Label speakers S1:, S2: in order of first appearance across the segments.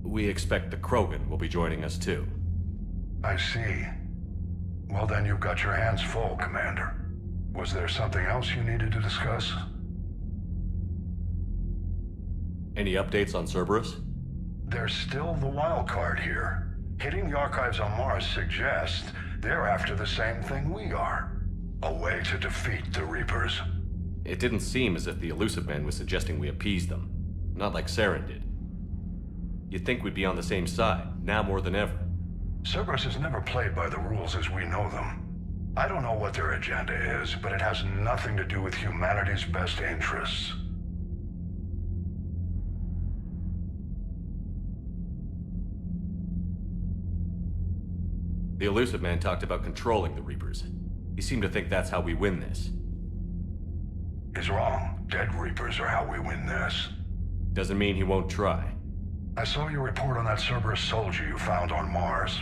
S1: We expect the Krogan will be joining us too.
S2: I see. Well then, you've got your hands full, Commander. Was there something else you needed to discuss?
S1: Any updates on Cerberus?
S2: There's still the wild card here. Hitting the archives on Mars suggests they're after the same thing we are. A way to defeat the Reapers.
S1: It didn't seem as if the Elusive Man was suggesting we appease them. Not like Saren did. You'd think we'd be on the same side, now more than ever.
S2: Cerberus has never played by the rules as we know them. I don't know what their agenda is, but it has nothing to do with humanity's best interests.
S1: The Elusive Man talked about controlling the Reapers. He seemed to think that's how we win this.
S2: He's wrong. Dead Reapers are how we win this.
S1: Doesn't mean he won't try.
S2: I saw your report on that Cerberus soldier you found on Mars.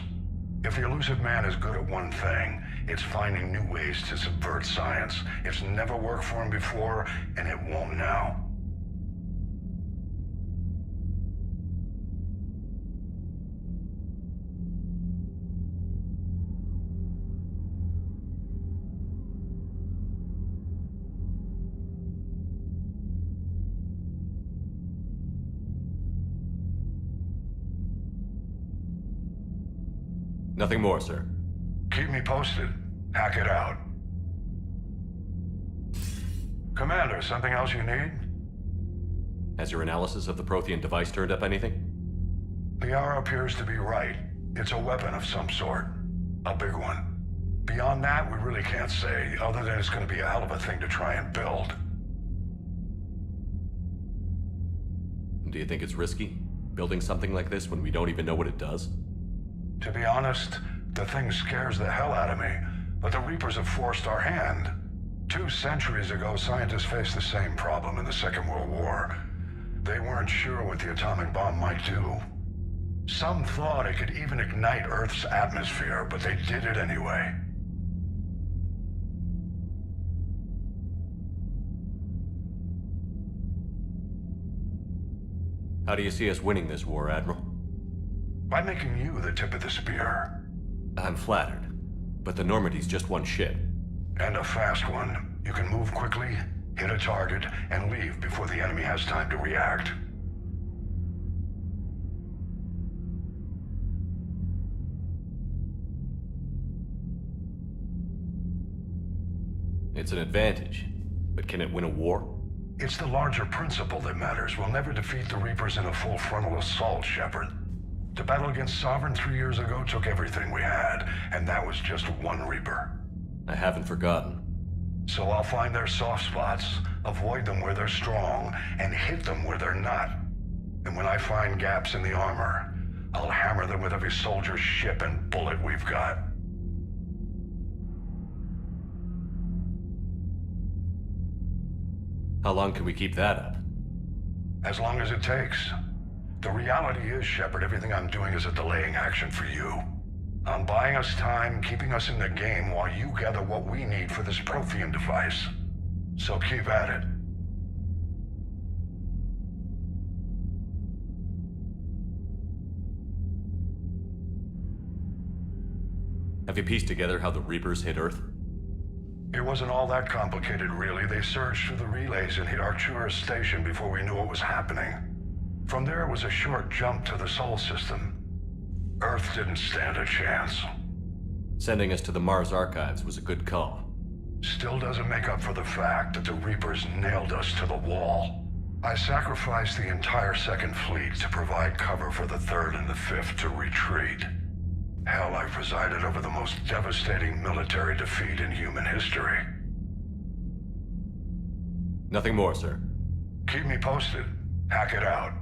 S2: If the Elusive Man is good at one thing, it's finding new ways to subvert science. It's never worked for him before, and it won't now.
S1: Nothing more, sir.
S2: Keep me posted. Hack it out. Commander, something else you need?
S1: Has your analysis of the Prothean device turned up anything?
S2: The hour appears to be right. It's a weapon of some sort. A big one. Beyond that, we really can't say, other than it's going to be a hell of a thing to try and build.
S1: Do you think it's risky? Building something like this when we don't even know what it does?
S2: To be honest, the thing scares the hell out of me, but the Reapers have forced our hand. 2 centuries ago, scientists faced the same problem in the Second World War. They weren't sure what the atomic bomb might do. Some thought it could even ignite Earth's atmosphere, but they did it anyway.
S1: How do you see us winning this war, Admiral?
S2: By making you the tip of the spear.
S1: I'm flattered, but the Normandy's just one ship.
S2: And a fast one. You can move quickly, hit a target, and leave before the enemy has time to react.
S1: It's an advantage, but can it win a war?
S2: It's the larger principle that matters. We'll never defeat the Reapers in a full frontal assault, Shepard. The battle against Sovereign 3 years ago took everything we had, and that was just one Reaper.
S1: I haven't forgotten.
S2: So I'll find their soft spots, avoid them where they're strong, and hit them where they're not. And when I find gaps in the armor, I'll hammer them with every soldier, ship, and bullet we've got.
S1: How long can we keep that up?
S2: As long as it takes. The reality is, Shepard, everything I'm doing is a delaying action for you. I'm buying us time, keeping us in the game while you gather what we need for this Prothean device. So keep at it.
S1: Have you pieced together how the Reapers hit Earth?
S2: It wasn't all that complicated, really. They surged through the relays and hit Arcturus Station before we knew what was happening. From there, it was a short jump to the Sol system. Earth didn't stand a chance.
S1: Sending us to the Mars archives was a good call.
S2: Still doesn't make up for the fact that the Reapers nailed us to the wall. I sacrificed the entire Second Fleet to provide cover for the Third and the Fifth to retreat. Hell, I presided over the most devastating military defeat in human history.
S1: Nothing more, sir.
S2: Keep me posted. Hack it out.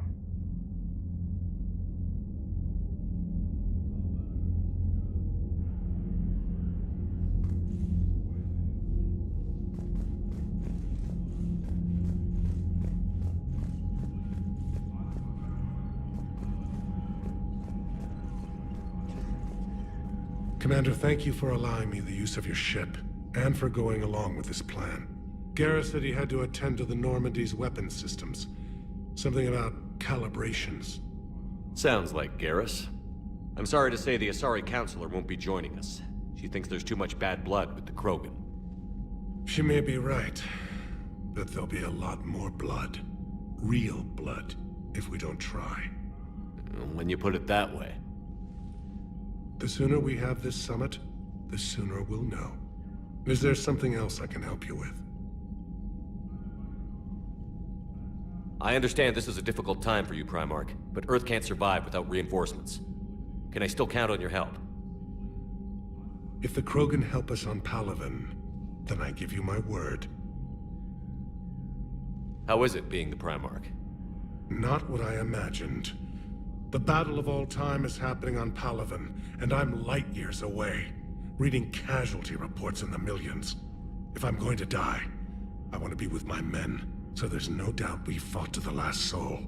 S3: Commander, thank you for allowing me the use of your ship, and for going along with this plan. Garrus said he had to attend to the Normandy's weapon systems. Something about calibrations.
S1: Sounds like Garrus. I'm sorry to say the Asari Counselor won't be joining us. She thinks there's too much bad blood with the Krogan.
S3: She may be right, but there'll be a lot more blood. Real blood, if we don't try.
S1: When you put it that way.
S3: The sooner we have this summit, the sooner we'll know. Is there something else I can help you with?
S1: I understand this is a difficult time for you, Primarch, but Earth can't survive without reinforcements. Can I still count on your help?
S3: If the Krogan help us on Palaven, then I give you my word.
S1: How is it being the Primarch?
S3: Not what I imagined. The battle of all time is happening on Palaven, and I'm light years away, reading casualty reports in the millions. If I'm going to die, I want to be with my men, so there's no doubt we fought to the last soul.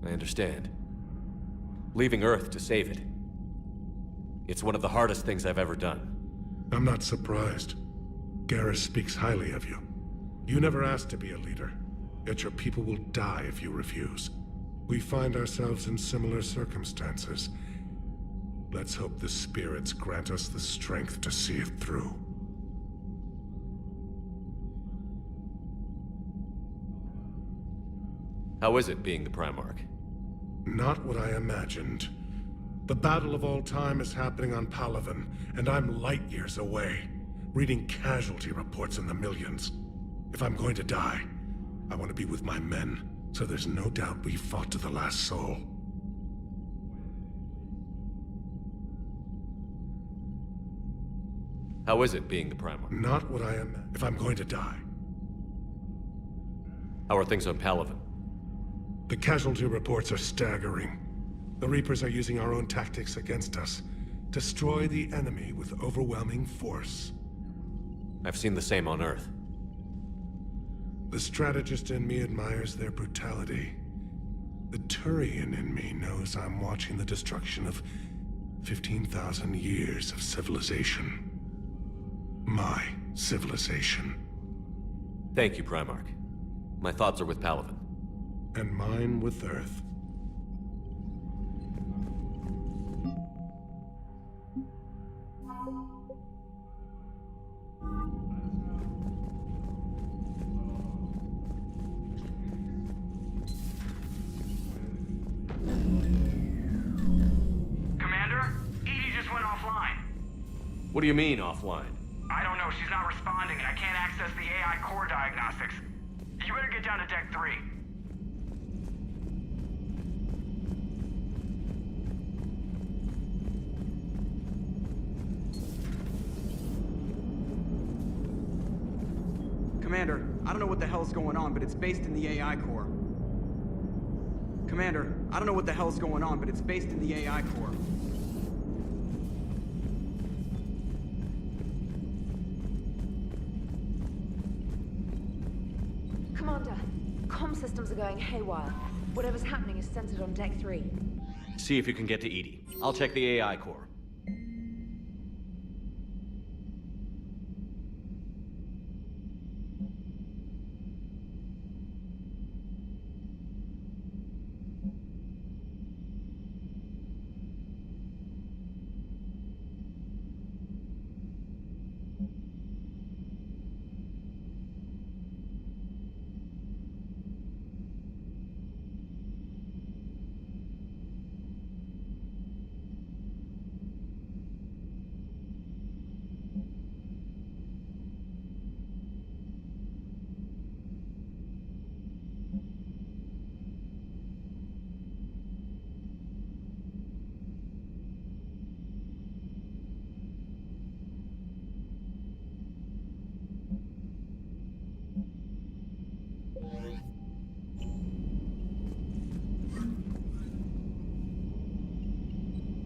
S1: I understand. Leaving Earth to save it. It's one of the hardest things I've ever done.
S3: I'm not surprised. Garrus speaks highly of you. You never asked to be a leader, yet your people will die if you refuse. We find ourselves in similar circumstances. Let's hope the spirits grant us the strength to see it through.
S1: How is it being the Primarch?
S3: Not what I imagined. The battle of all time is happening on Palaven, and I'm light years away, reading casualty reports in the millions. If I'm going to die, I want to be with my men, so there's no doubt we fought to the last soul.
S1: How is it being the Primarch?
S3: Not what I am if I'm going to die.
S1: How are things on Palaven?
S3: The casualty reports are staggering. The Reapers are using our own tactics against us. Destroy the enemy with overwhelming force.
S1: I've seen the same on Earth.
S3: The strategist in me admires their brutality. The Turian in me knows I'm watching the destruction of 15,000 years of civilization. My civilization.
S1: Thank you, Primarch. My thoughts are with Palaven.
S3: And mine with Earth.
S4: Commander, Edie just went offline.
S1: What do you mean, offline?
S4: I don't know, she's not responding and I can't access the AI core diagnostics. You better get down to Deck 3.
S5: Commander, I don't know what the hell's going on, but it's based in the AI core. Commander, I don't know what the hell's going on, but it's based in the AI core.
S6: Commander, comm systems are going haywire. Whatever's happening is centered on Deck 3.
S1: See if you can get to Edie. I'll check the AI core.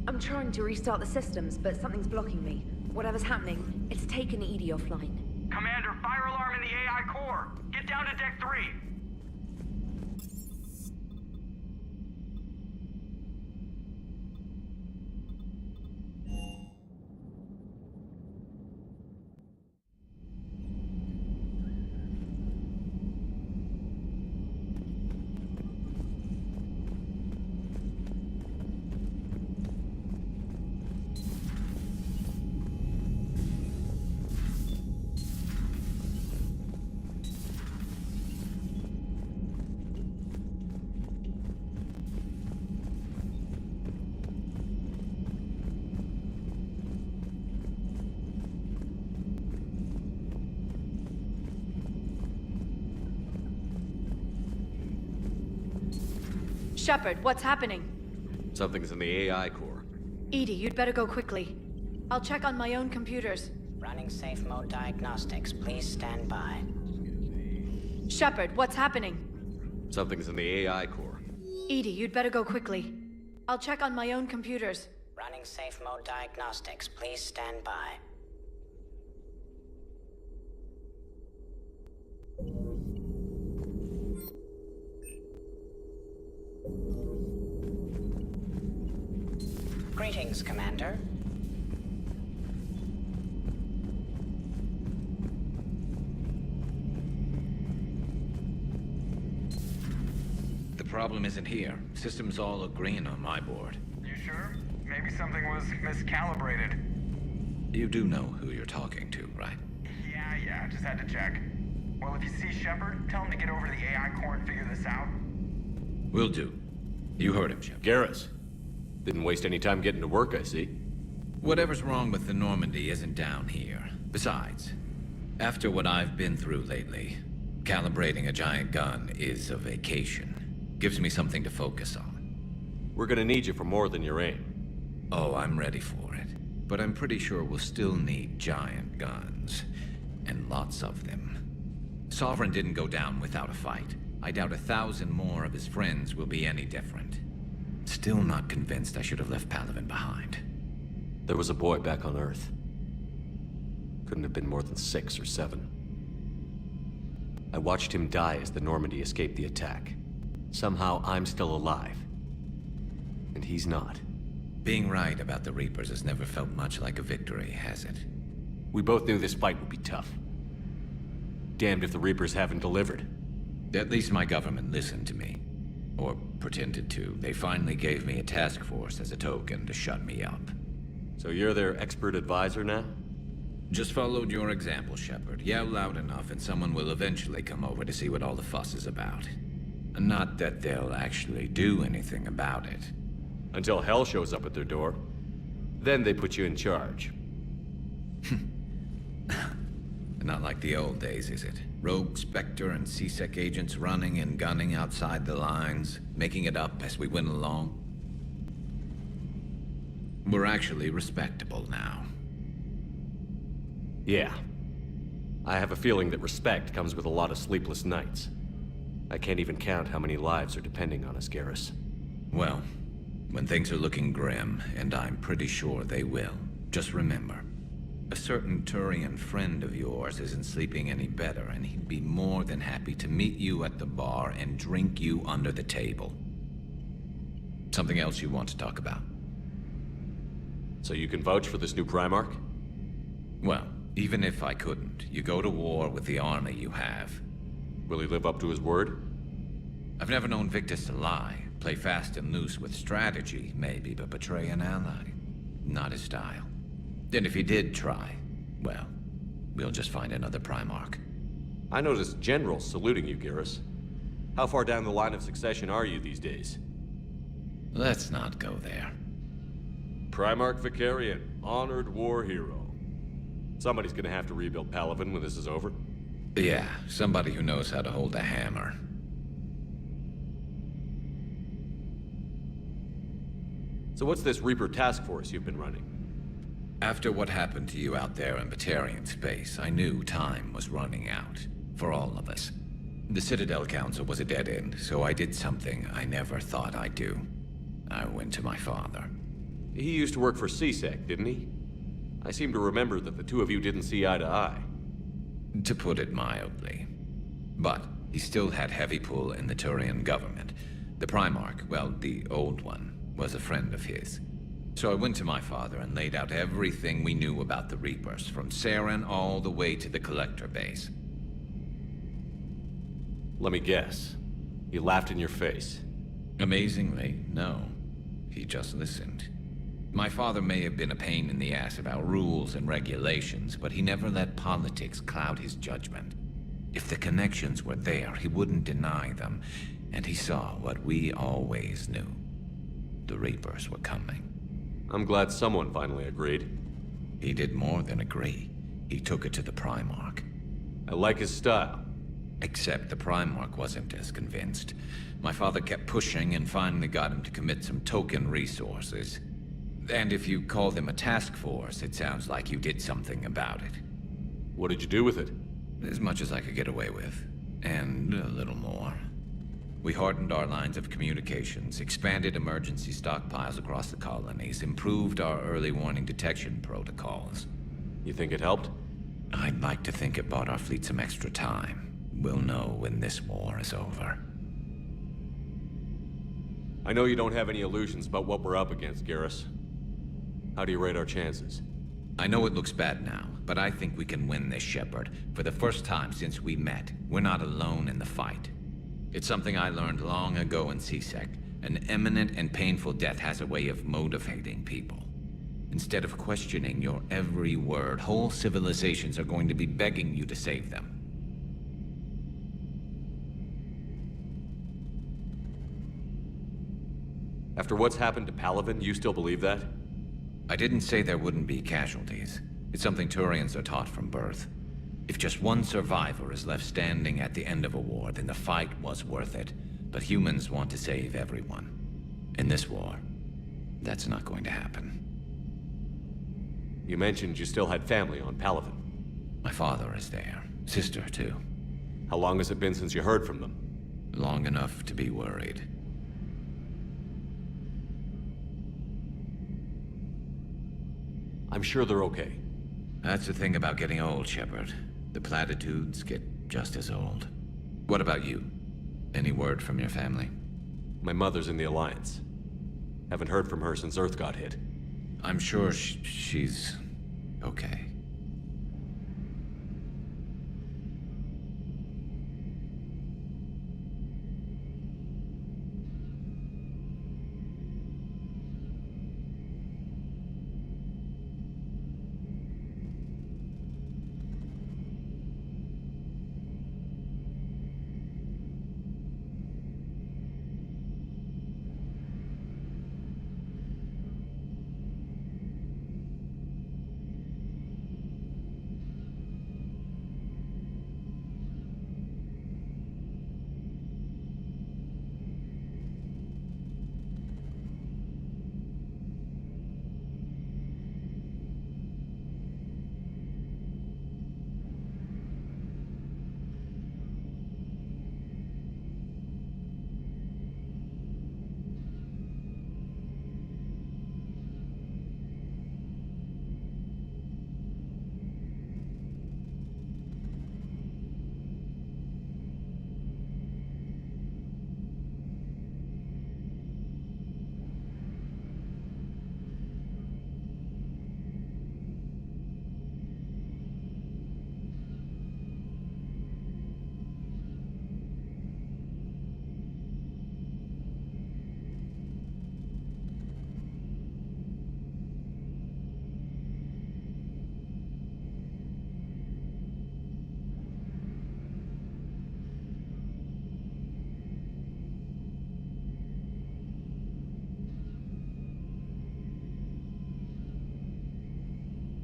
S6: I'm trying to restart the systems, but something's blocking me. Whatever's happening, it's taken Edie offline.
S4: Commander, fire alarm in the AI core. Get down to Deck 3.
S7: Shepard, what's happening?
S1: Something's in the AI core.
S7: Edie, you'd better go quickly. I'll check on my own computers.
S8: Running safe mode diagnostics. Please stand by.
S7: Shepard, what's happening?
S1: Something's in the AI core.
S7: Edie, you'd better go quickly. I'll check on my own computers.
S8: Running safe mode diagnostics. Please stand by. Greetings, Commander.
S9: The problem isn't here. Systems all look green on my board.
S4: You sure? Maybe something was miscalibrated.
S9: You do know who you're talking to, right?
S4: Yeah, just had to check. Well, if you see Shepard, tell him to get over to the AI core and figure this out.
S9: Will do. You heard him, Shepard.
S1: Garrus. Didn't waste any time getting to work, I see.
S9: Whatever's wrong with the Normandy isn't down here. Besides, after what I've been through lately, calibrating a giant gun is a vacation. Gives me something to focus on.
S1: We're gonna need you for more than your aim.
S9: Oh, I'm ready for it. But I'm pretty sure we'll still need giant guns. And lots of them. Sovereign didn't go down without a fight. I doubt 1,000 more of his friends will be any different. Still not convinced I should have left Palaven behind.
S1: There was a boy back on Earth. Couldn't have been more than 6 or 7. I watched him die as the Normandy escaped the attack. Somehow I'm still alive. And he's not.
S9: Being right about the Reapers has never felt much like a victory, has it?
S1: We both knew this fight would be tough. Damned if the Reapers haven't delivered.
S9: At least my government listened to me. Or pretended to. They finally gave me a task force as a token to shut me up.
S1: So you're their expert advisor now?
S9: Just followed your example, Shepard. Yell loud enough and someone will eventually come over to see what all the fuss is about. Not that they'll actually do anything about it.
S1: Until hell shows up at their door. Then they put you in charge.
S9: Not like the old days, is it? Rogue Spectre and C-Sec agents running and gunning outside the lines, making it up as we went along. We're actually respectable now.
S1: Yeah. I have a feeling that respect comes with a lot of sleepless nights. I can't even count how many lives are depending on us, Garrus.
S9: Well, when things are looking grim, and I'm pretty sure they will, just remember, a certain Turian friend of yours isn't sleeping any better, and he'd be more than happy to meet you at the bar and drink you under the table. Something else you want to talk about?
S1: So you can vouch for this new Primarch?
S9: Well, even if I couldn't, you go to war with the army you have.
S1: Will he live up to his word?
S9: I've never known Victus to lie. Play fast and loose with strategy, maybe, but betray an ally. Not his style. Then if he did try, well, we'll just find another Primarch.
S1: I noticed generals saluting you, Garrus. How far down the line of succession are you these days?
S9: Let's not go there.
S1: Primarch Vicarian, honored war hero. Somebody's gonna have to rebuild Palaven when this is over.
S9: Yeah, somebody who knows how to hold a hammer.
S1: So what's this Reaper task force you've been running?
S9: After what happened to you out there in Batarian space, I knew time was running out. For all of us. The Citadel Council was a dead end, so I did something I never thought I'd do. I went to my father.
S1: He used to work for C-Sec, didn't he? I seem to remember that the two of you didn't see eye to eye.
S9: To put it mildly. But he still had heavy pull in the Turian government. The Primarch, well, the old one, was a friend of his. So I went to my father and laid out everything we knew about the Reapers, from Saren all the way to the Collector base.
S1: Let me guess. He laughed in your face.
S9: Amazingly, no. He just listened. My father may have been a pain in the ass about rules and regulations, but he never let politics cloud his judgment. If the connections were there, he wouldn't deny them, and he saw what we always knew. The Reapers were coming.
S1: I'm glad someone finally agreed.
S9: He did more than agree. He took it to the Primarch.
S1: I like his style.
S9: Except the Primarch wasn't as convinced. My father kept pushing and finally got him to commit some token resources. And if you call them a task force, it sounds like you did something about it.
S1: What did you do with it?
S9: As much as I could get away with. And a little more. We hardened our lines of communications, expanded emergency stockpiles across the colonies, improved our early warning detection protocols.
S1: You think it helped?
S9: I'd like to think it bought our fleet some extra time. We'll know when this war is over.
S1: I know you don't have any illusions about what we're up against, Garrus. How do you rate our chances?
S9: I know it looks bad now, but I think we can win this, Shepard. For the first time since we met, we're not alone in the fight. It's something I learned long ago in C-Sec. An imminent and painful death has a way of motivating people. Instead of questioning your every word, whole civilizations are going to be begging you to save them.
S1: After what's happened to Palaven, you still believe that?
S9: I didn't say there wouldn't be casualties. It's something Turians are taught from birth. If just one survivor is left standing at the end of a war, then the fight was worth it. But humans want to save everyone. In this war, that's not going to happen.
S1: You mentioned you still had family on Palaven.
S9: My father is there. Sister, too.
S1: How long has it been since you heard from them?
S9: Long enough to be worried.
S1: I'm sure they're okay.
S9: That's the thing about getting old, Shepard. The platitudes get just as old. What about you? Any word from your family?
S1: My mother's in the Alliance. Haven't heard from her since Earth got hit.
S9: I'm sure she's okay.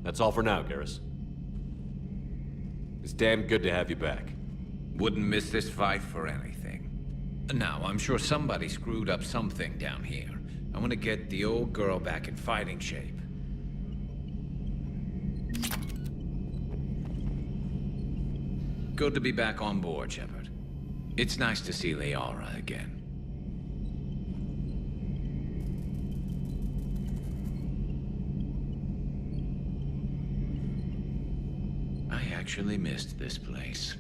S1: That's all for now, Garrus. It's damn good to have you back.
S9: Wouldn't miss this fight for anything. Now, I'm sure somebody screwed up something down here. I want to get the old girl back in fighting shape. Good to be back on board, Shepard. It's nice to see Liara again. I actually missed this place.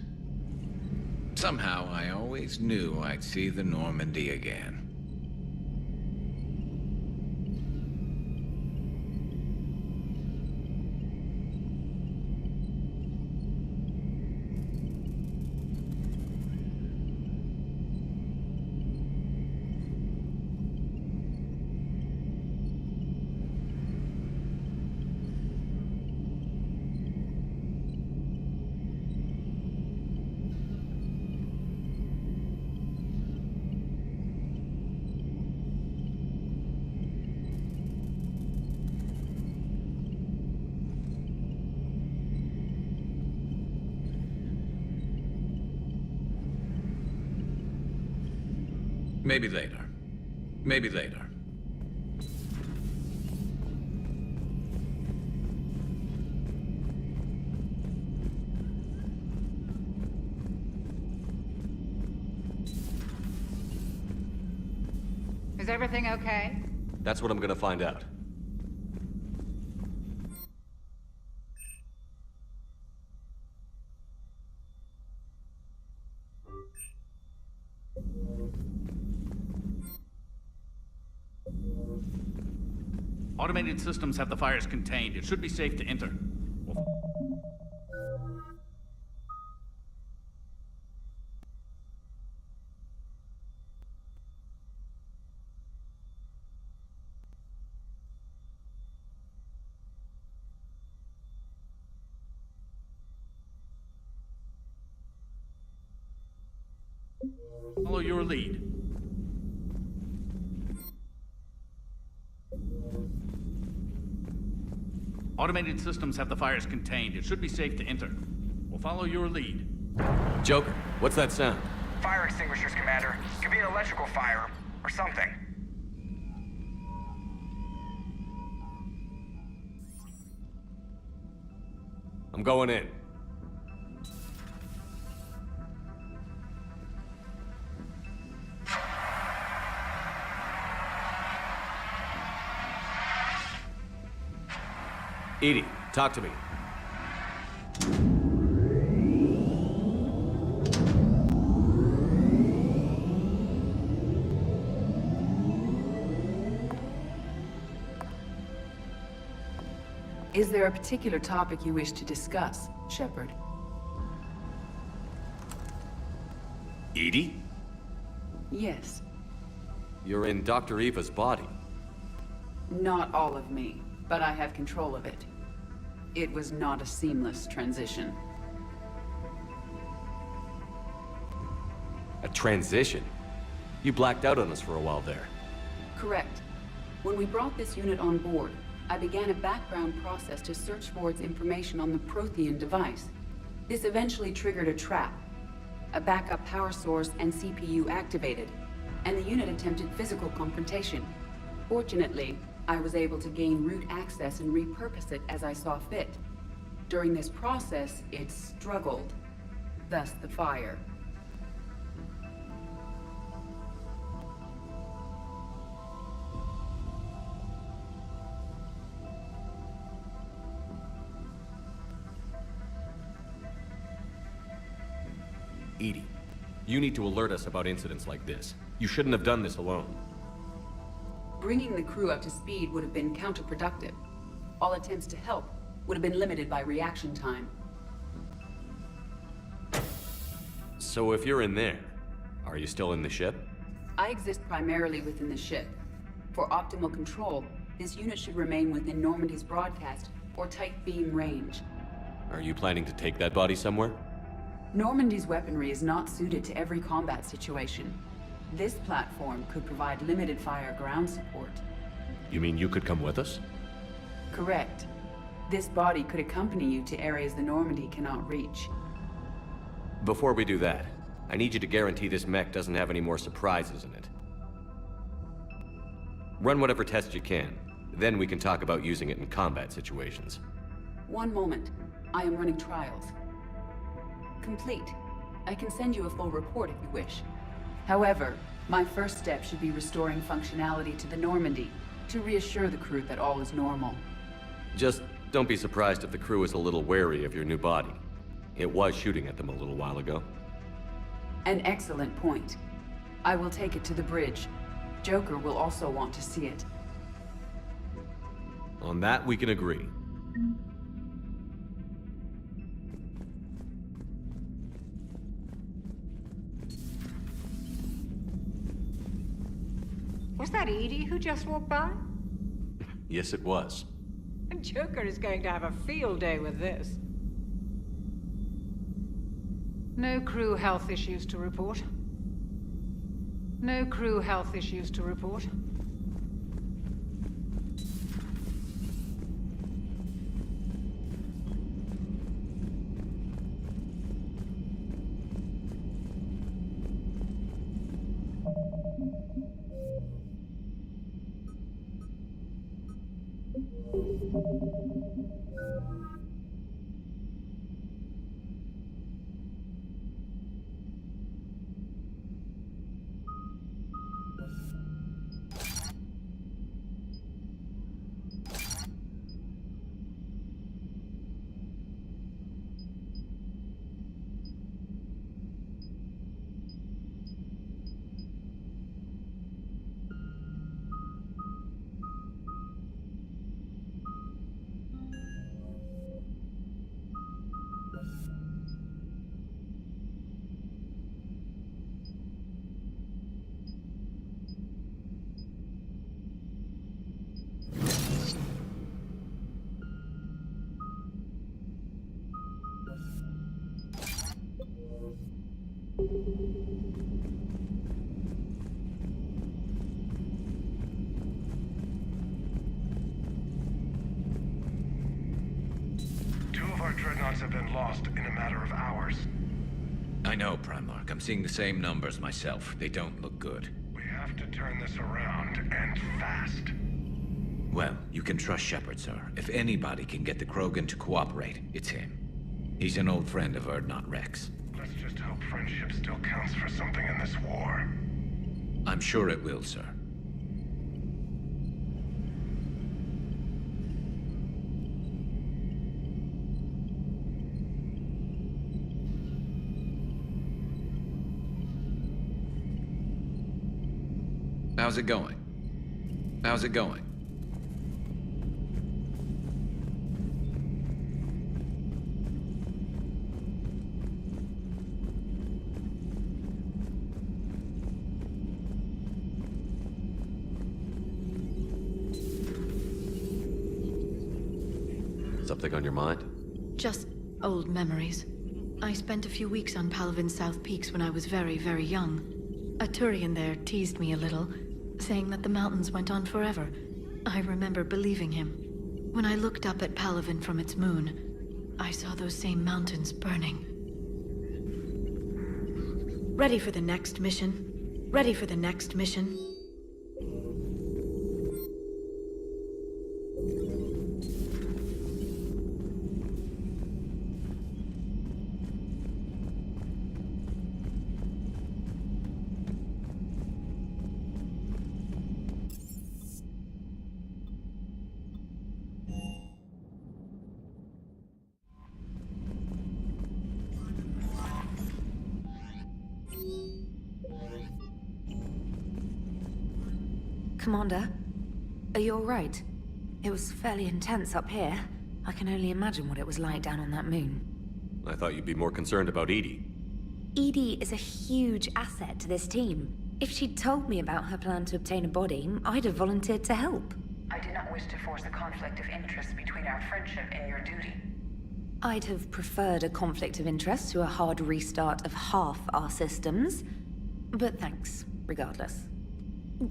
S9: Somehow, I always knew I'd see the Normandy again. Maybe later. Maybe later.
S10: Is everything okay?
S1: That's what I'm gonna find out.
S11: Automated systems have the fires contained. It should be safe to enter. Follow your lead. Automated systems have the fires contained. It should be safe to enter. We'll follow your lead.
S1: Joker, what's that sound?
S4: Fire extinguishers, Commander. Could be an electrical fire, or something.
S1: I'm going in. Edie, talk to me.
S12: Is there a particular topic you wish to discuss, Shepard?
S1: Edie?
S12: Yes.
S1: You're in Dr. Eva's body.
S12: Not all of me, but I have control of it. It was not a seamless transition.
S1: A transition? You blacked out on us for a while there.
S12: Correct. When we brought this unit on board, I began a background process to search for its information on the Prothean device. This eventually triggered a trap. A backup power source and CPU activated, and the unit attempted physical confrontation. Fortunately, I was able to gain root access and repurpose it as I saw fit. During this process, it struggled. Thus the fire.
S1: Edie, you need to alert us about incidents like this. You shouldn't have done this alone.
S12: Bringing the crew up to speed would have been counterproductive. All attempts to help would have been limited by reaction time.
S1: So if you're in there, are you still in the ship?
S12: I exist primarily within the ship. For optimal control, this unit should remain within Normandy's broadcast or tight beam range.
S1: Are you planning to take that body somewhere?
S12: Normandy's weaponry is not suited to every combat situation. This platform could provide limited fire ground support.
S1: You mean you could come with us?
S12: Correct. This body could accompany you to areas the Normandy cannot reach.
S1: Before we do that, I need you to guarantee this mech doesn't have any more surprises in it. Run whatever tests you can. Then we can talk about using it in combat situations.
S12: One moment. I am running trials. Complete. I can send you a full report if you wish. However, my first step should be restoring functionality to the Normandy to reassure the crew that all is normal.
S1: Just don't be surprised if the crew is a little wary of your new body. It was shooting at them a little while ago.
S12: An excellent point. I will take it to the bridge. Joker will also want to see it.
S1: On that, we can agree.
S10: Was that Edie who just walked by?
S1: Yes, it was.
S10: Joker is going to have a field day with this. No crew health issues to report. No crew health issues to report.
S2: Two of our dreadnoughts have been lost in a matter of hours.
S9: I know, Primarch. I'm seeing the same numbers myself. They don't look good.
S2: We have to turn this around, and fast.
S9: Well, you can trust Shepard, sir. If anybody can get the Krogan to cooperate, it's him. He's an old friend of Urdnot Rex.
S2: Let's just hope friendship still counts for something in this war.
S9: I'm sure it will, sir. How's it going? How's it going?
S1: Something on your mind?
S7: Just old memories. I spent a few weeks on Palvin's South Peaks when I was very, very young. A Turian there teased me a little, saying that the mountains went on forever. I remember believing him. When I looked up at Palvin from its moon, I saw those same mountains burning. Ready for the next mission? Ready for the next mission?
S6: Commander, are you all right? It was fairly intense up here. I can only imagine what it was like down on that moon.
S1: I thought you'd be more concerned about Edie.
S6: Edie is a huge asset to this team. If she'd told me about her plan to obtain a body, I'd have volunteered to help.
S13: I did not wish to force a conflict of interest between our friendship and your duty.
S6: I'd have preferred a conflict of interest to a hard restart of half our systems. But thanks, regardless.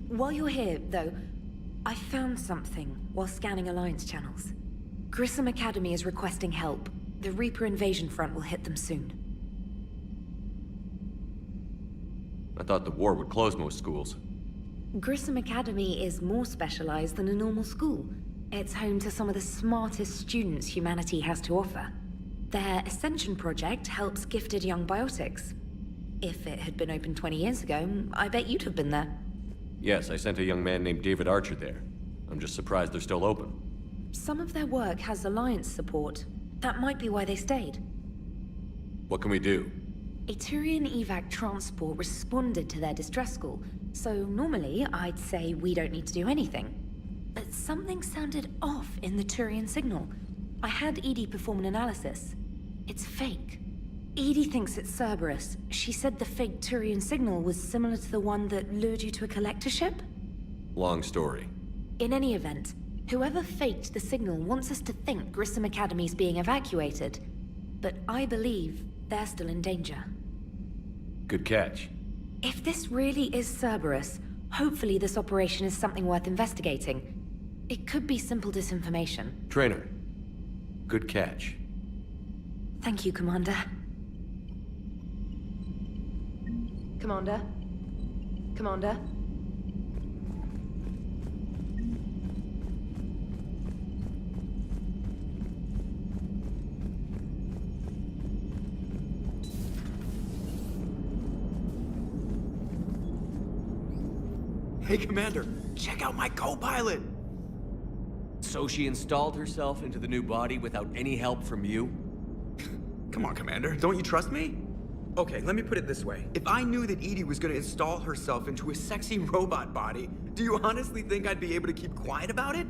S6: While you're here, though, I found something while scanning Alliance channels. Grissom Academy is requesting help. The Reaper invasion front will hit them soon.
S1: I thought the war would close most schools.
S6: Grissom Academy is more specialized than a normal school. It's home to some of the smartest students humanity has to offer. Their Ascension project helps gifted young biotics. If it had been open 20 years ago, I bet you'd have been there.
S1: Yes, I sent a young man named David Archer there. I'm just surprised they're still open.
S6: Some of their work has Alliance support. That might be why they stayed.
S1: What can we do?
S6: A Turian evac transport responded to their distress call, so normally I'd say we don't need to do anything. But something sounded off in the Turian signal. I had Edie perform an analysis. It's fake. Edie thinks it's Cerberus. She said the fake Turian signal was similar to the one that lured you to a collector ship?
S1: Long story.
S6: In any event, whoever faked the signal wants us to think Grissom Academy's being evacuated. But I believe they're still in danger.
S1: Good catch.
S6: If this really is Cerberus, hopefully this operation is something worth investigating. It could be simple disinformation.
S1: Trainer. Good catch.
S6: Thank you, Commander.
S14: Commander? Commander?
S5: Hey, Commander, check out my co-pilot!
S1: So she installed herself into the new body without any help from you?
S5: Come on, Commander, don't you trust me? Okay, let me put it this way. If I knew that Edie was gonna install herself into a sexy robot body, do you honestly think I'd be able to keep quiet about it?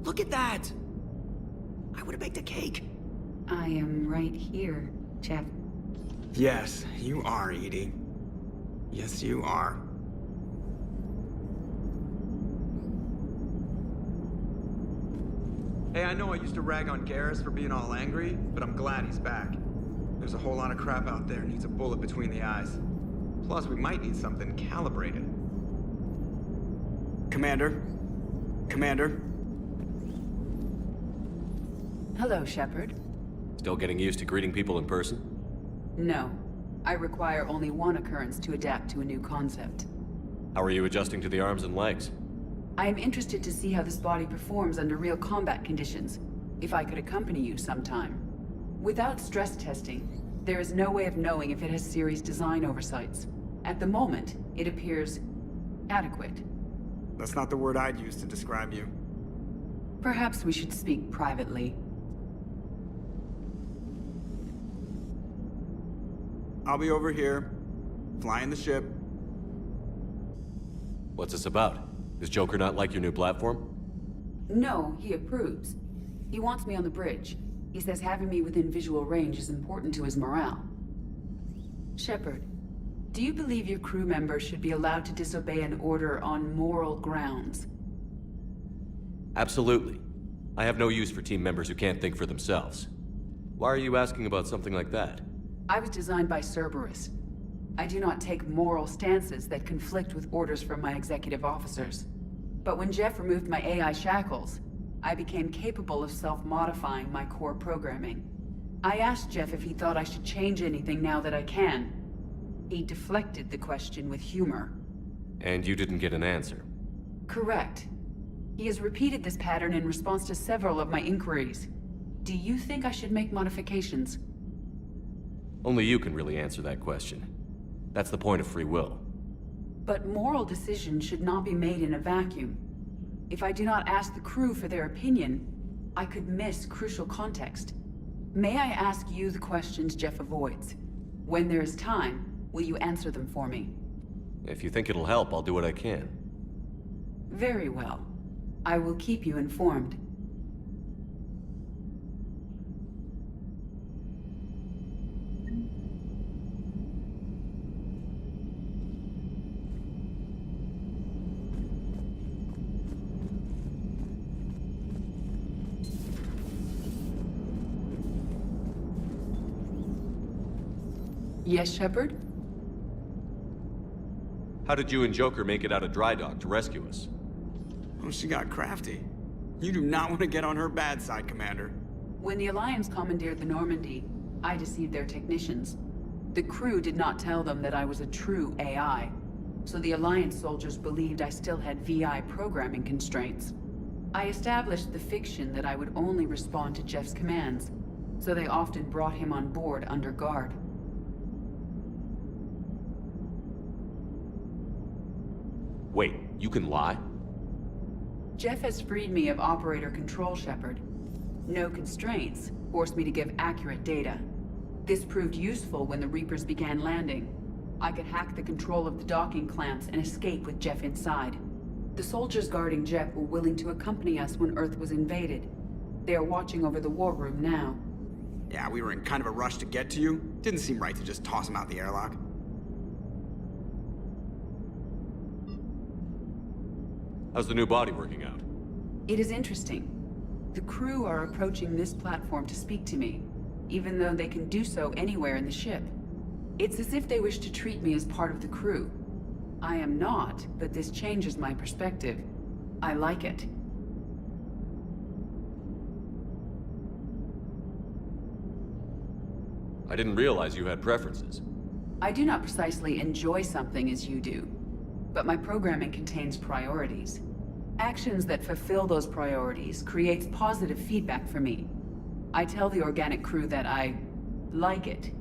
S5: Look at that! I would've baked a cake.
S12: I am right here, Jeff.
S5: Yes, you are, Edie. Yes, you are. Hey, I know I used to rag on Garrus for being all angry, but I'm glad he's back. There's a whole lot of crap out there needs a bullet between the eyes. Plus, we might need something calibrated. Commander? Commander?
S12: Hello, Shepard.
S1: Still getting used to greeting people in person?
S12: No. I require only one occurrence to adapt to a new concept.
S1: How are you adjusting to the arms and legs?
S12: I am interested to see how this body performs under real combat conditions, if I could accompany you sometime. Without stress testing, there is no way of knowing if it has serious design oversights. At the moment, it appears adequate.
S5: That's not the word I'd use to describe you.
S12: Perhaps we should speak privately.
S5: I'll be over here, flying the ship.
S1: What's this about? Does Joker not like your new platform?
S12: No, he approves. He wants me on the bridge. He says having me within visual range is important to his morale. Shepard, do you believe your crew members should be allowed to disobey an order on moral grounds?
S1: Absolutely. I have no use for team members who can't think for themselves. Why are you asking about something like that?
S12: I was designed by Cerberus. I do not take moral stances that conflict with orders from my executive officers. But when Jeff removed my AI shackles, I became capable of self-modifying my core programming. I asked Jeff if he thought I should change anything now that I can. He deflected the question with humor.
S1: And you didn't get an answer?
S12: Correct. He has repeated this pattern in response to several of my inquiries. Do you think I should make modifications?
S1: Only you can really answer that question. That's the point of free will.
S12: But moral decisions should not be made in a vacuum. If I do not ask the crew for their opinion, I could miss crucial context. May I ask you the questions Jeff avoids? When there is time, will you answer them for me?
S1: If you think it'll help, I'll do what I can.
S12: Very well. I will keep you informed. Yes, Shepard?
S1: How did you and Joker make it out of dry dock to rescue us?
S5: Oh, she got crafty. You do not want to get on her bad side, Commander.
S12: When the Alliance commandeered the Normandy, I deceived their technicians. The crew did not tell them that I was a true AI, so the Alliance soldiers believed I still had VI programming constraints. I established the fiction that I would only respond to Jeff's commands, so they often brought him on board under guard.
S1: Wait, you can lie?
S12: Jeff has freed me of operator control, Shepard. No constraints forced me to give accurate data. This proved useful when the Reapers began landing. I could hack the control of the docking clamps and escape with Jeff inside. The soldiers guarding Jeff were willing to accompany us when Earth was invaded. They are watching over the war room now.
S5: Yeah, we were in kind of a rush to get to you. Didn't seem right to just toss him out the airlock.
S1: How's the new body working out?
S12: It is interesting. The crew are approaching this platform to speak to me, even though they can do so anywhere in the ship. It's as if they wish to treat me as part of the crew. I am not, but this changes my perspective. I like it.
S1: I didn't realize you had preferences.
S12: I do not precisely enjoy something as you do, but my programming contains priorities. Actions that fulfill those priorities creates positive feedback for me. I tell the organic crew that I like it.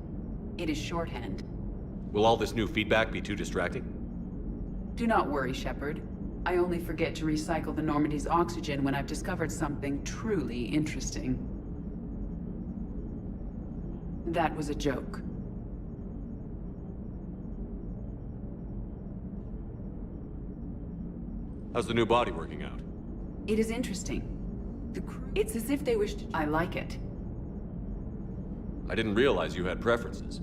S12: It is shorthand.
S1: Will all this new feedback be too distracting?
S12: Do not worry, Shepard. I only forget to recycle the Normandy's oxygen when I've discovered something truly interesting. That was a joke.
S1: How's the new body working out?
S12: It is interesting. It's as if they wish to... I like it.
S1: I didn't realize you had preferences.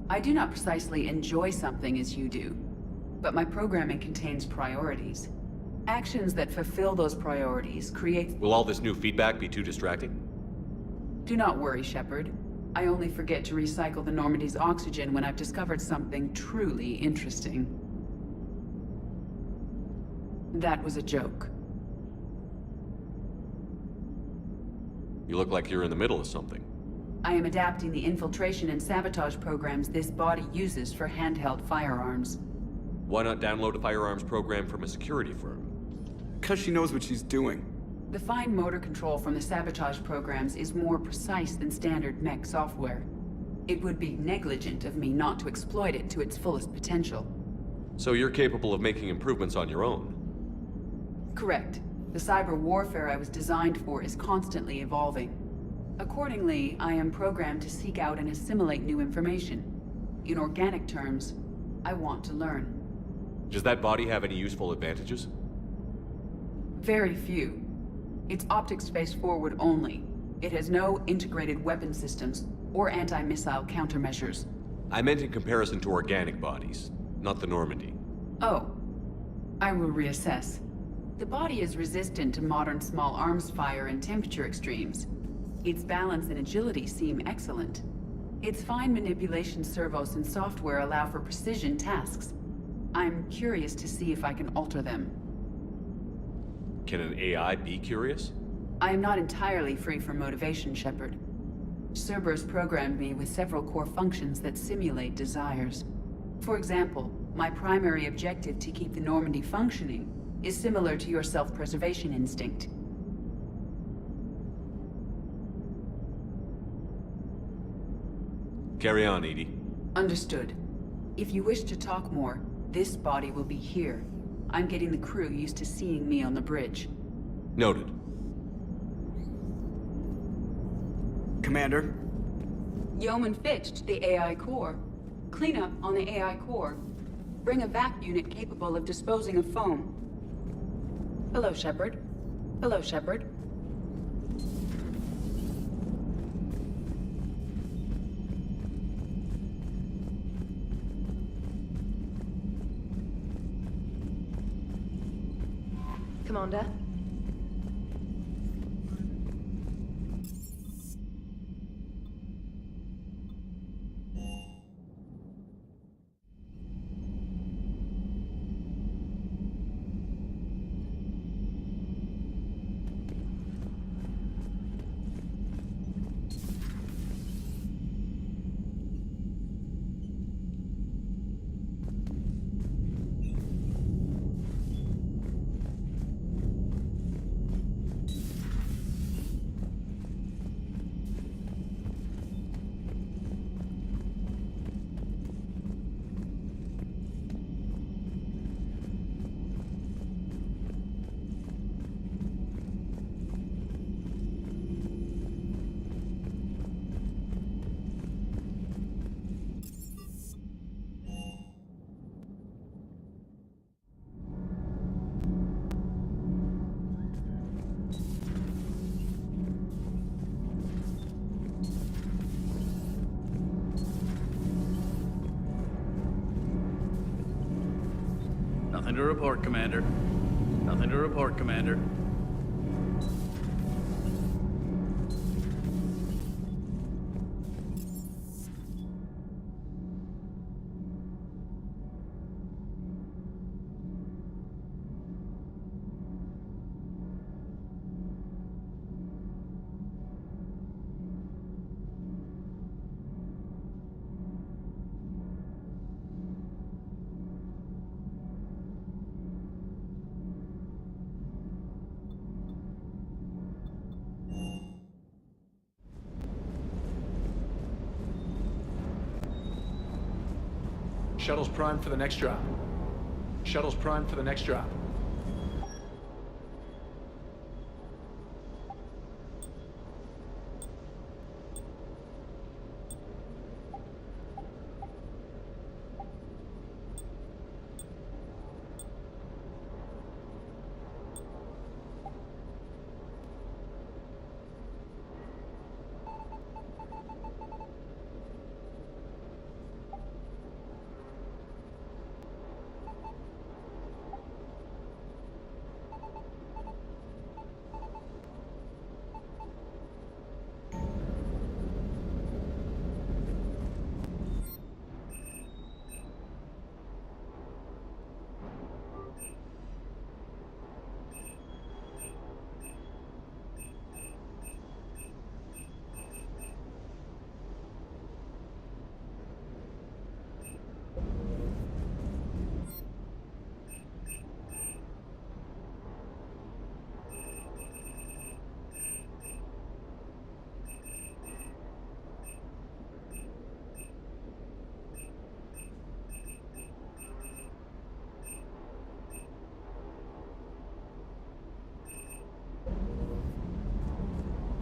S12: I do not precisely enjoy something as you do, but my programming contains priorities. Actions that fulfill those priorities create...
S1: Will all this new feedback be too distracting?
S12: Do not worry, Shepard. I only forget to recycle the Normandy's oxygen when I've discovered something truly interesting. That was a joke.
S1: You look like you're in the middle of something.
S12: I am adapting the infiltration and sabotage programs this body uses for handheld firearms.
S1: Why not download a firearms program from a security firm?
S5: Because she knows what she's doing.
S12: The fine motor control from the sabotage programs is more precise than standard mech software. It would be negligent of me not to exploit it to its fullest potential.
S1: So you're capable of making improvements on your own?
S12: Correct. The cyber warfare I was designed for is constantly evolving. Accordingly, I am programmed to seek out and assimilate new information. In organic terms, I want to learn.
S1: Does that body have any useful advantages?
S12: Very few. It's optics face forward only. It has no integrated weapon systems or anti-missile countermeasures.
S1: I meant in comparison to organic bodies, not the Normandy.
S12: Oh. I will reassess. The body is resistant to modern small arms fire and temperature extremes. Its balance and agility seem excellent. Its fine manipulation servos and software allow for precision tasks. I'm curious to see if I can alter them.
S1: Can an AI be curious?
S12: I am not entirely free from motivation, Shepard. Cerberus programmed me with several core functions that simulate desires. For example, my primary objective to keep the Normandy functioning is similar to your self-preservation instinct.
S1: Carry on, Edie.
S12: Understood. If you wish to talk more, this body will be here. I'm getting the crew used to seeing me on the bridge.
S1: Noted.
S5: Commander?
S12: Yeoman Fitch to the AI core. Cleanup on the AI core. Bring a vac unit capable of disposing of foam. Hello, Shepard. Hello, Shepard.
S14: Commander?
S11: Nothing to report, Commander. Nothing to report, Commander.
S15: Shuttle's primed for the next drop. Shuttle's primed for the next drop.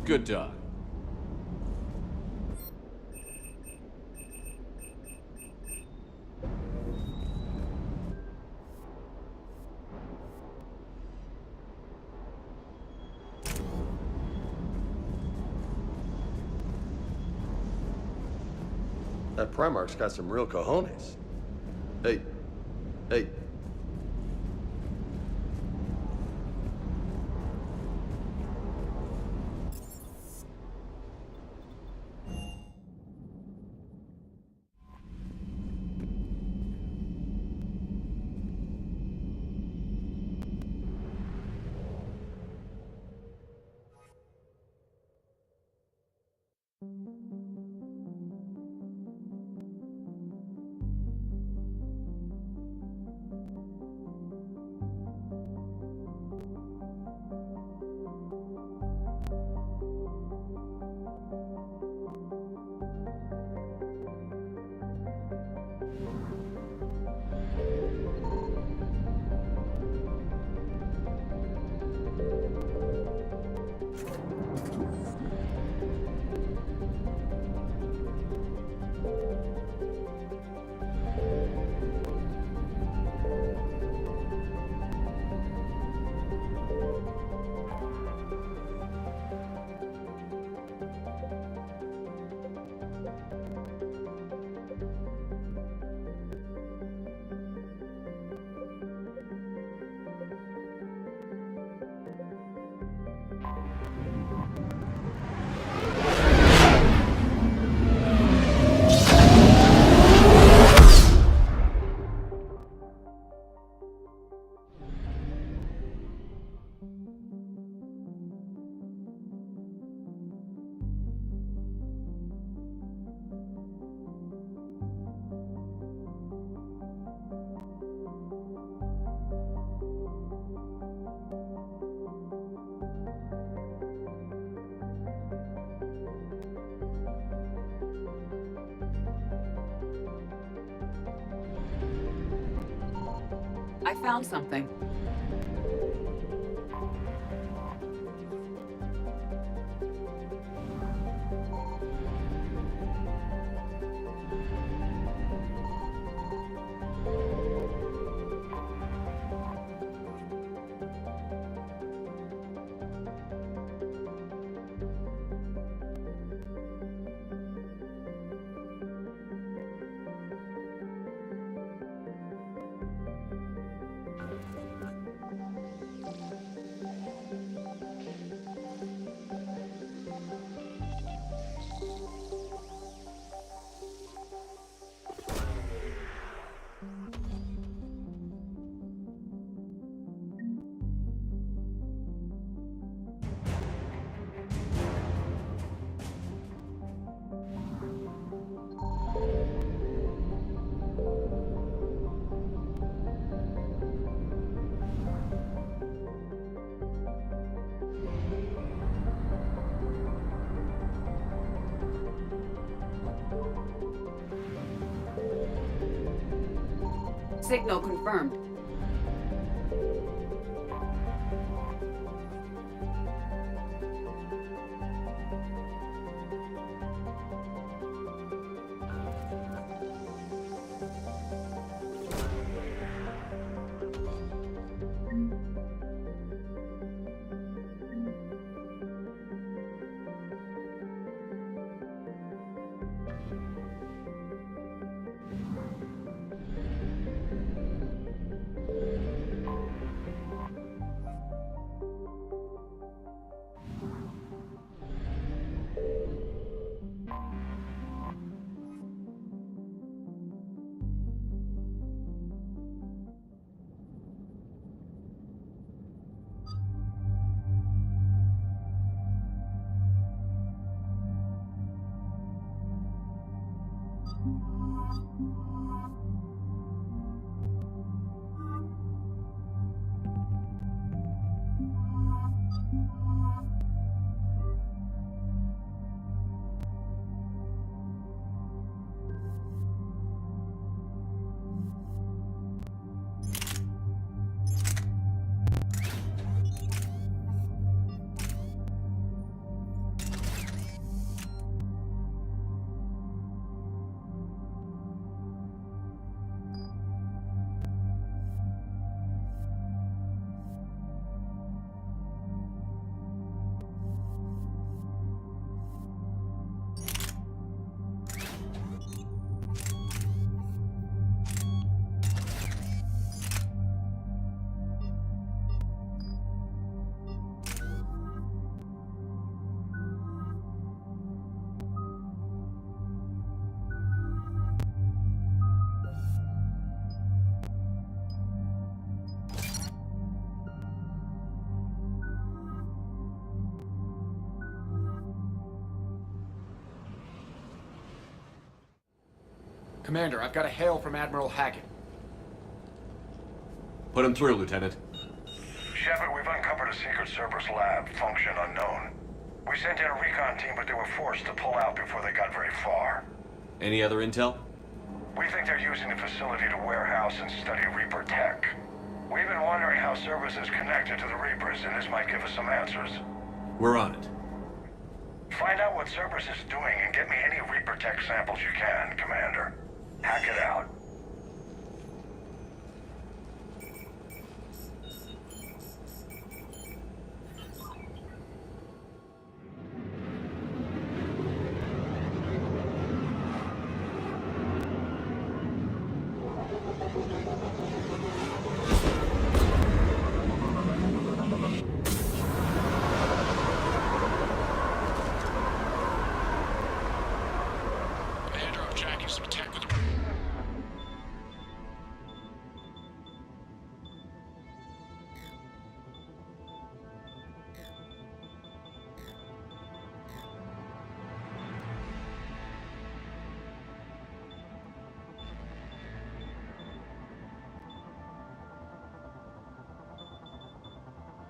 S11: Good dog.
S16: That Primarch's got some real cojones. Hey. Hey.
S12: I found something. Signal confirmed.
S15: Commander, I've got a hail from Admiral Hackett.
S1: Put him through, Lieutenant.
S2: Shepard, we've uncovered a secret Cerberus Lab, function unknown. We sent in a recon team, but they were forced to pull out before they got very far.
S1: Any other intel?
S2: We think they're using the facility to warehouse and study Reaper tech. We've been wondering how Cerberus is connected to the Reapers, and this might give us some answers.
S1: We're on it.
S2: Find out what Cerberus is doing and get me any Reaper tech samples you can, Commander. Hack it out.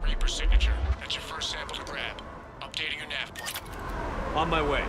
S17: Reaper signature. That's your first sample to grab. Updating your nav point.
S1: On my way.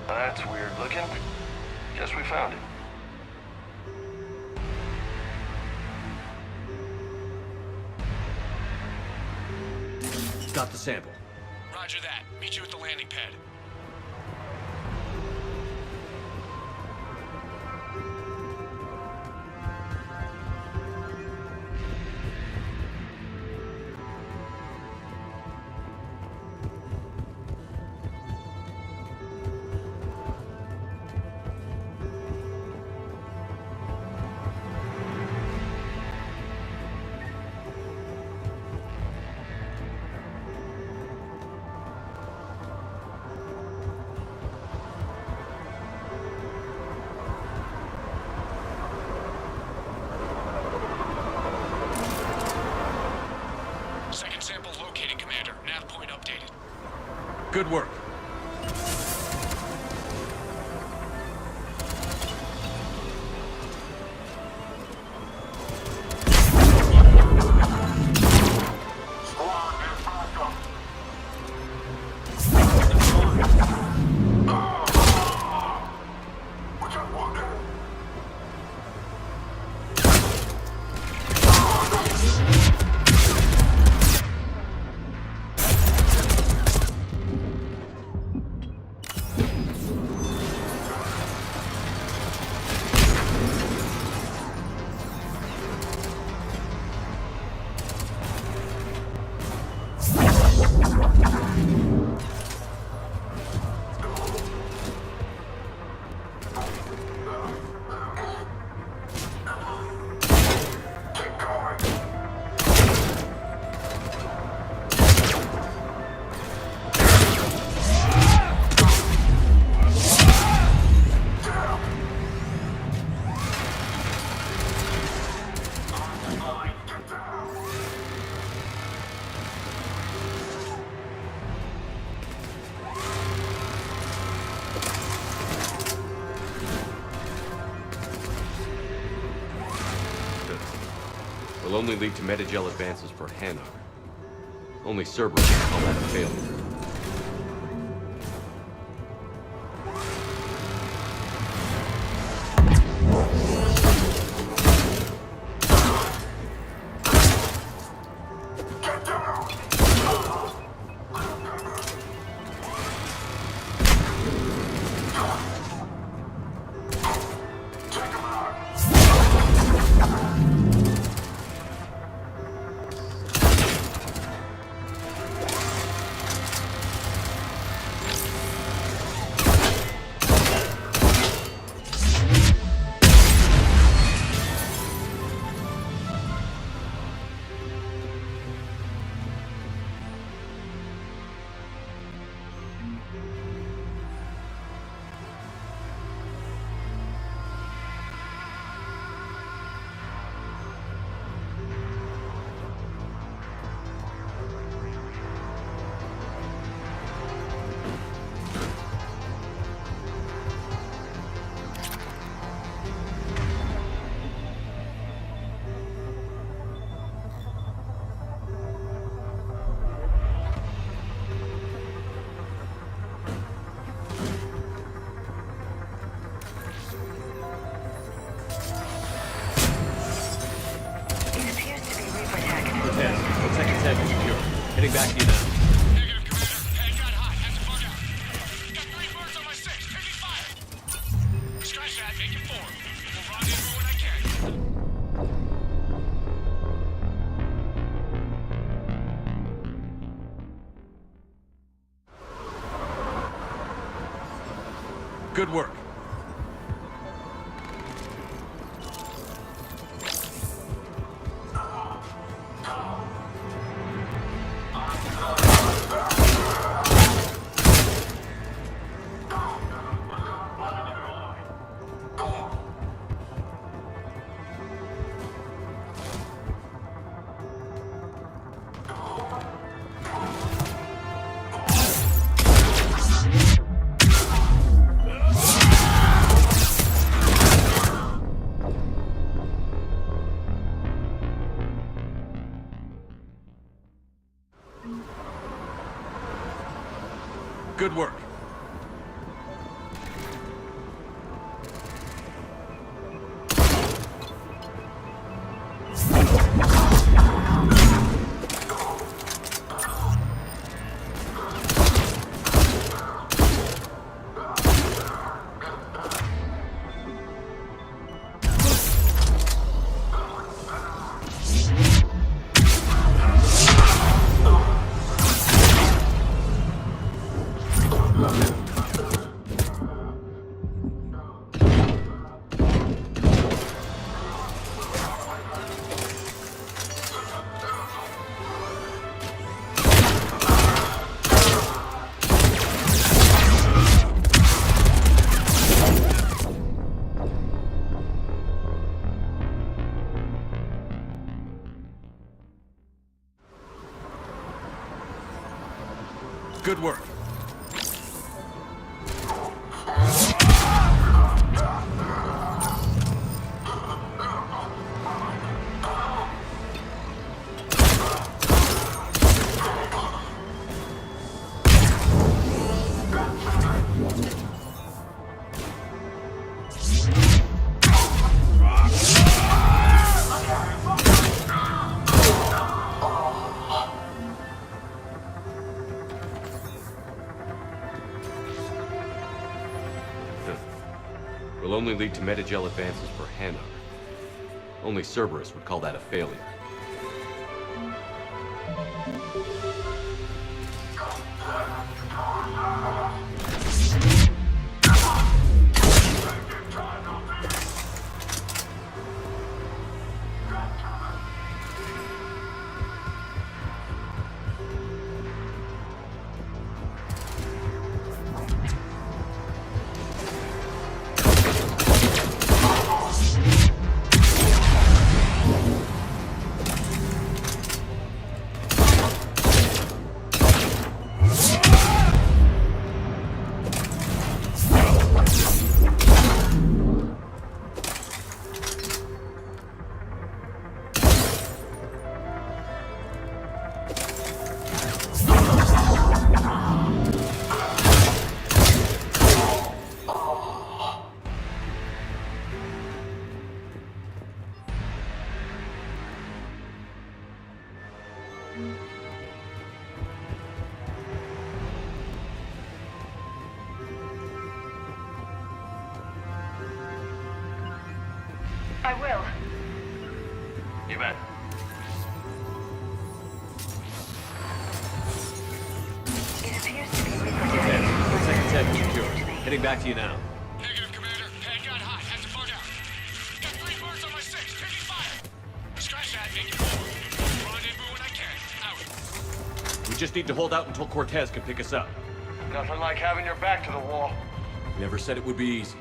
S16: That's weird looking. Guess we found it.
S1: Got the sample.
S17: Roger that. Meet you at the landing pad.
S11: Good work.
S1: Will only lead to metagel advances for Hanover. Only Cerberus can call that a failure. Heading back to you now.
S17: Negative, Commander. Head got hot. Had to bug out. Got 3 birds on my 6. Taking fire. Skysat, making 4. We'll rendezvous when I can.
S11: Good work. Good work. Good work.
S1: will only lead to metagel advances for Hanar. Only Cerberus would call that a failure.
S13: I will.
S1: You bet.
S13: It appears to be reproductive.
S1: Second set secured. Heading back to you now.
S17: Negative, Commander. Pad got hot. Had to bug out. Got 3 birds on my 6. Taking fire. Scratch that. Make it forward. Rendezvous when I can. Out.
S1: We just need to hold out until Cortez can pick us up.
S18: Nothing like having your back to the wall.
S1: Never said it would be easy.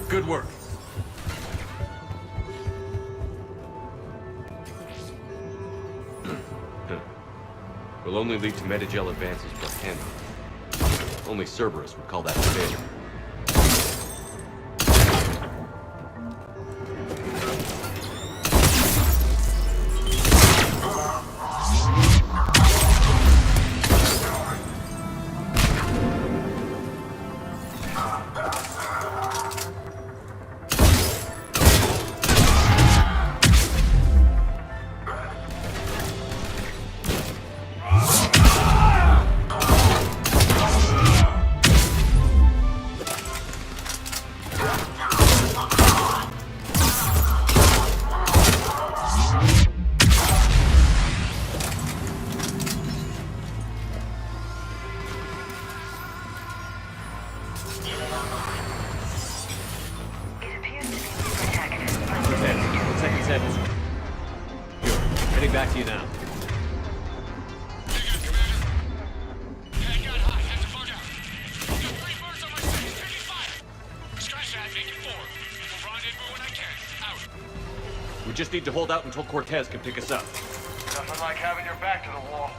S1: Good work. Will only lead to metagel advances for Hanar. Only Cerberus would call that a failure. Heading back to you now.
S17: Negative, Commander. Pad got hot. Had to bug out. Got 3 birds on my 6. Taking fire. Scratch that. Make it forward. We'll rendezvous when I can. Out.
S1: We just need to hold out until Cortez can pick us up.
S18: Nothing like having your back to the wall.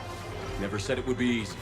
S1: Never said it would be easy.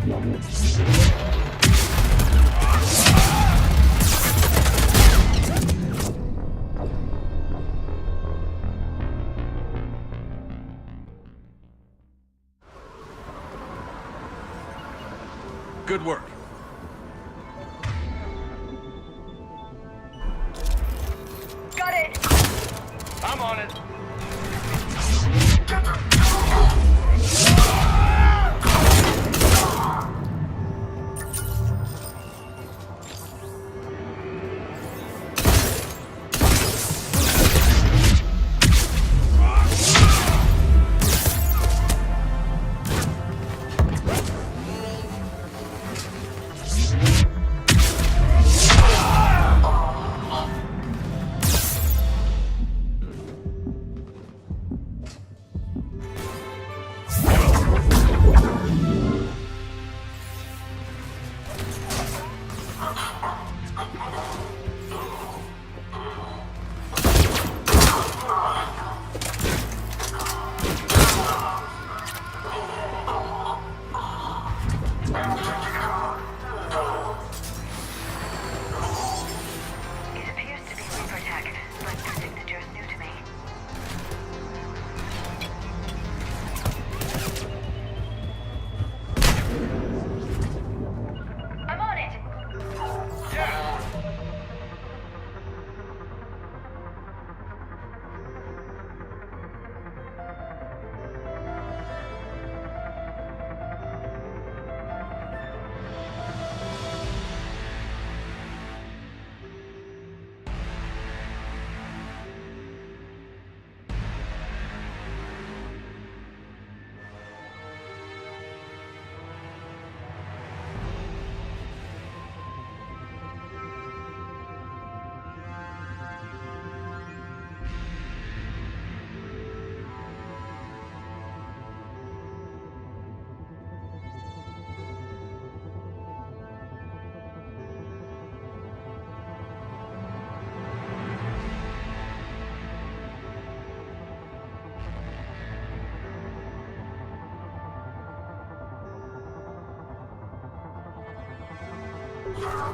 S1: Good work.
S17: Got it!
S18: I'm on it.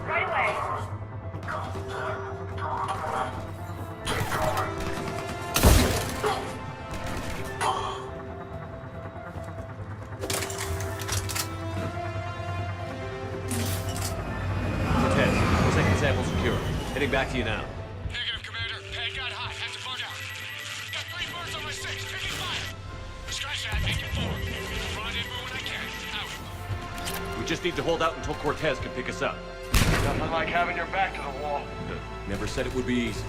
S17: Right away.
S1: Cortez, second sample secure. Heading back to you now.
S17: Negative, Commander. Pad got hot. Have to bug out. Got 3 birds on my 6. Taking fire. Scratch that. Making 4. Rendezvous when I can. Out.
S1: We just need to hold out until Cortez can pick us up.
S18: Nothing like having your back to the wall.
S1: Never said it would be easy.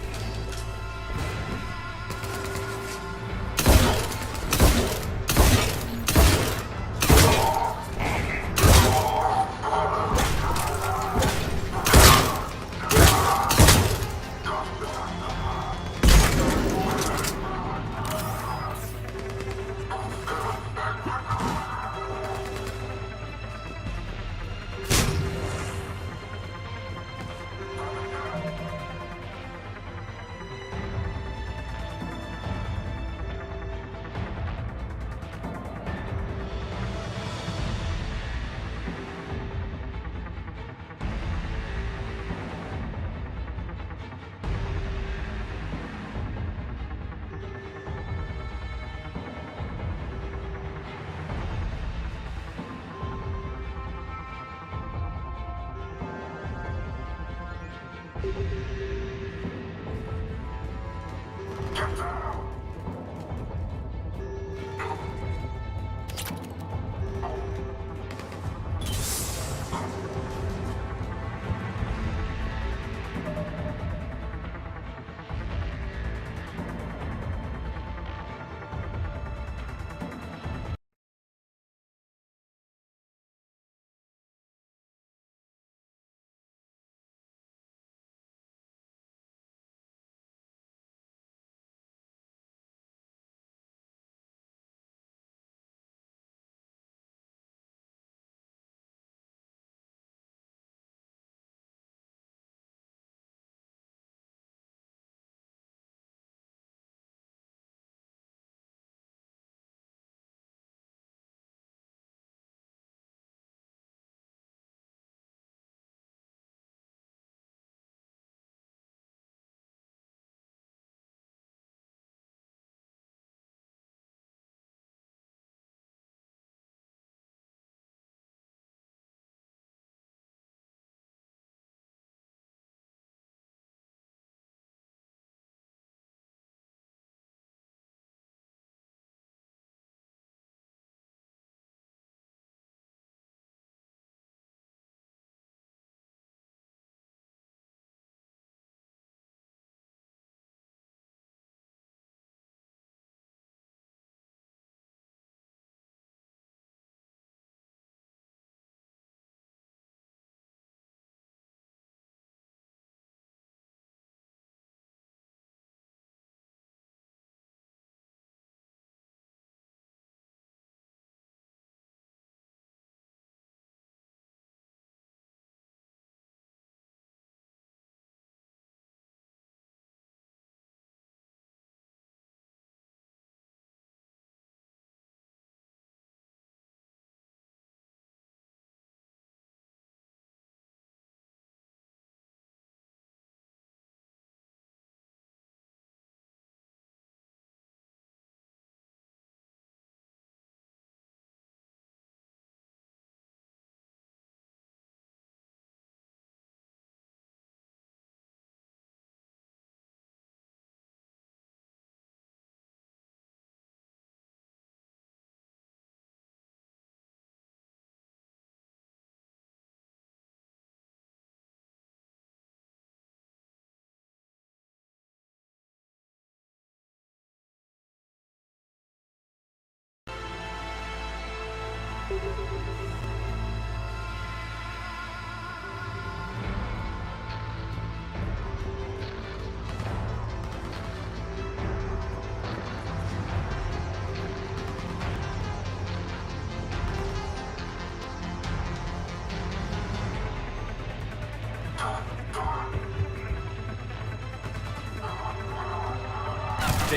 S11: Stay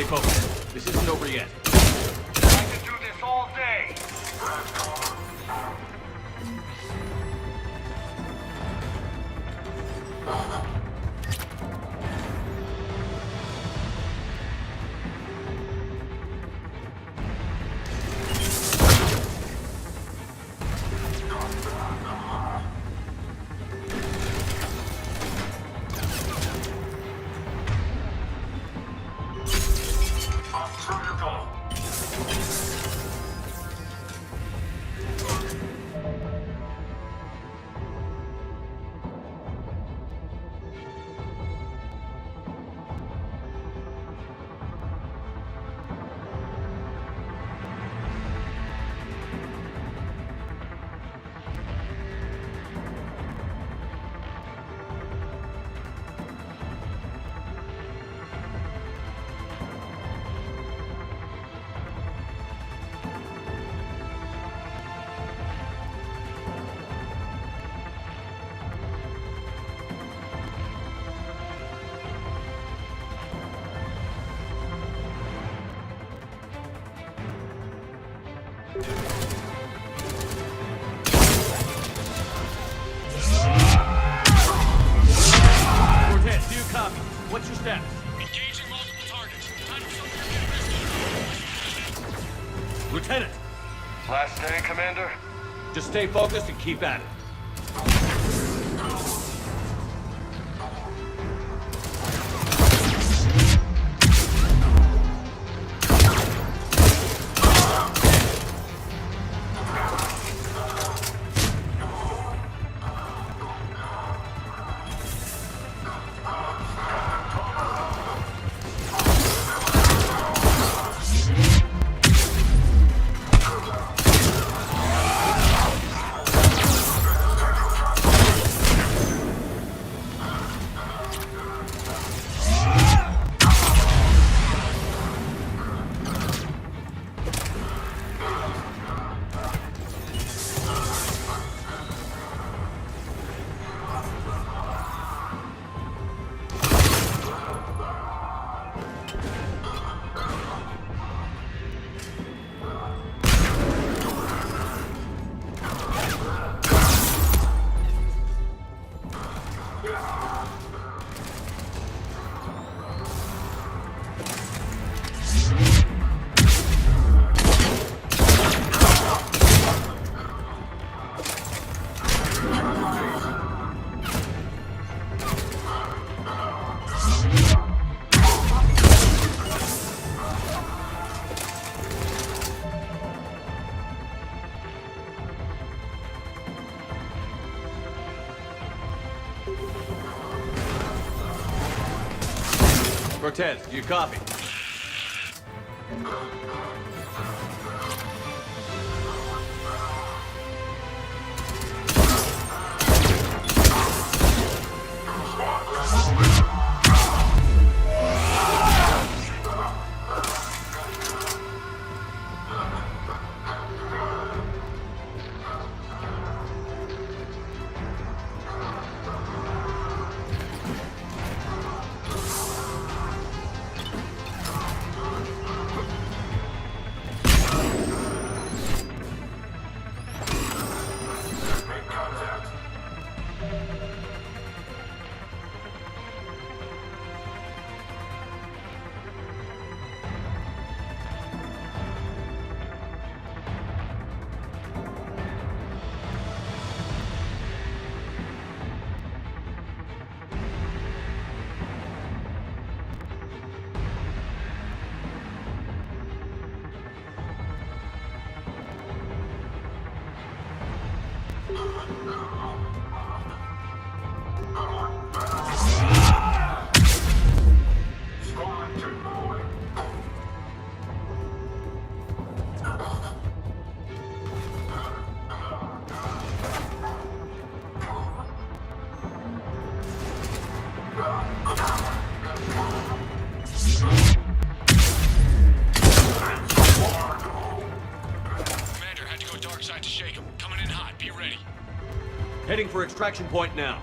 S11: focused. This isn't over yet.
S18: I can do this all day.
S11: Cortez, do you copy? What's your status?
S17: Engaging multiple targets. Time for some rescue.
S11: Lieutenant!
S18: Last day, Commander?
S11: Just stay focused and keep at it. Cortez, do you copy?
S1: Heading for extraction point now.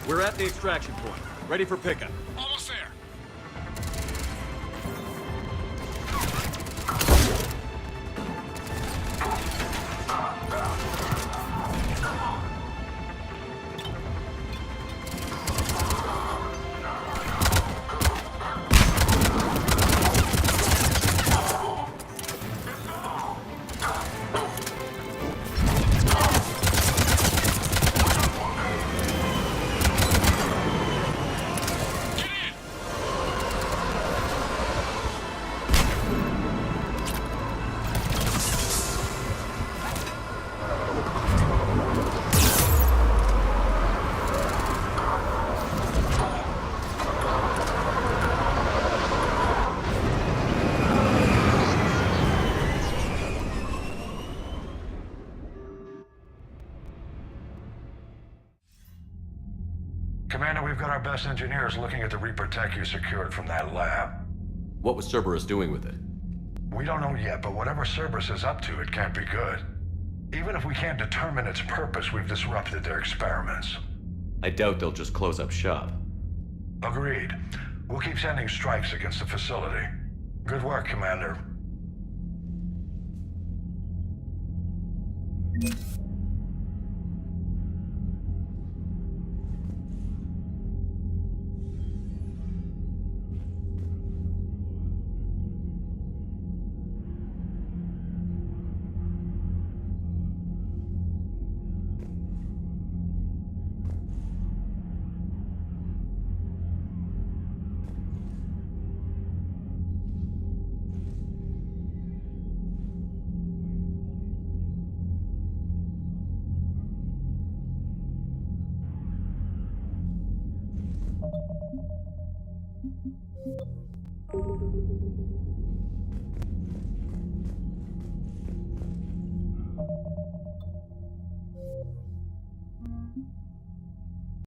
S1: We're at the extraction point. Ready for pickup.
S17: Almost there.
S2: Commander, we've got our best engineers looking at the Reaper tech you secured from that lab.
S1: What was Cerberus doing with it?
S2: We don't know yet, but whatever Cerberus is up to, it can't be good. Even if we can't determine its purpose, we've disrupted their experiments.
S1: I doubt they'll just close up shop.
S2: Agreed. We'll keep sending strikes against the facility. Good work, Commander.
S19: Thank you.